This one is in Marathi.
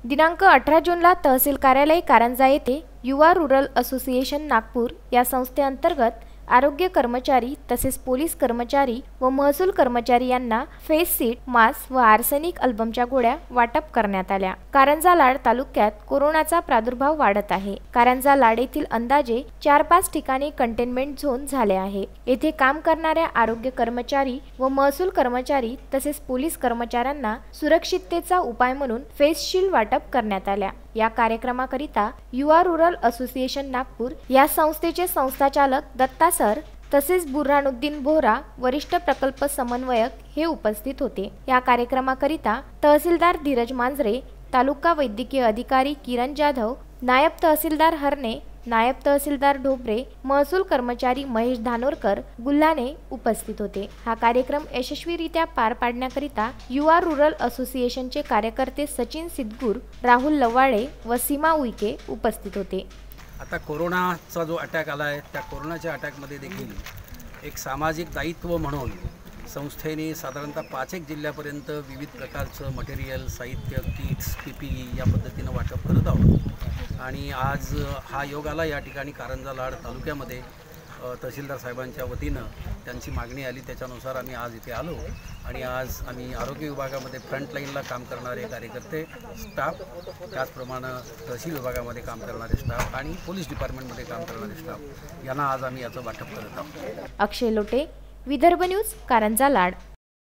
दिनांक 18 जूनला तहसील कार्यालय कारंजा येथे युवा रुरल असोसिएशन नागपूर या संस्थेअंतर्गत आरोग्य कर्मचारी तसेच पोलीस कर्मचारी व महसूल कर्मचारी यांना फेस सीट, मास्क व आर्सेनिक अल्बमच्या गोळ्या वाटप करण्यात आल्या। कारंजा लाड तालुक्यात कोरोनाचा प्रादुर्भाव वाढत आहे। कारंजा लाड येथील अंदाजे 4-5 ठिकाणी कंटेनमेंट झोन झाले आहे। येथे काम करणाऱ्या आरोग्य कर्मचारी व महसूल कर्मचारी तसेच पोलीस कर्मचाऱ्यांना सुरक्षिततेचा उपाय म्हणून फेस शील्ड वाटप करण्यात आल्या। या कार्यक्रमाकरिता युवा रुरल असोसिएशन नागपूर या संस्थेचे संस्थाचालक दत्ता सर तसेच बुरहानुद्दीन बोहरा वरिष्ठ प्रकल्प समन्वयक हे उपस्थित होते। या कार्यक्रमाकरिता तहसीलदार धीरज मांजरे, तालुका वैद्यकीय अधिकारी किरण जाधव, नायब तहसीलदार हरणे, नायब तहसीलदार ढोबरे, महसूल कर्मचारी महेश धानोरकर, गुल्हाने उपस्थित होते। हा कार्यक्रम यशस्वीरित्या पार पाडण्याकरिता युवा रुरल असोसिएशनचे कार्यकर्ते सचिन सिद्धगुर, राहुल लवाळे व सीमा उईके उपस्थित होते। आता कोरोनाचा जो अटॅक आला आहे त्या कोरोनाच्या अटॅकमध्ये देखील एक सामाजिक दायित्व म्हणून संस्थेने साधारणतः 5 जिल्ह्यापर्यंत विविध प्रकारचं मटेरियल, साहित्य, किट्स, PPE या पद्धतीनं वाटप करत आहोत। आणि आज हा योग आला या ठिकाणी कारंजा लाड तालुक्यामध्ये तहसीलदार साहेबांच्या वतीनं त्यांची मागणी आली, त्याच्यानुसार आम्ही आज इथे आलो। आणि आज आम्ही आरोग्य विभागामध्ये फ्रंटलाईनला काम करणारे कार्यकर्ते, स्टाफ, त्याचप्रमाणे तहसील विभागामध्ये काम करणारे स्टाफ आणि पोलीस डिपार्टमेंटमध्ये काम करणारे स्टाफ यांना आज आम्ही याचं वाटप करत आहोत। अक्षय लोटे, विदर्भ न्यूज, कारंजा लाड।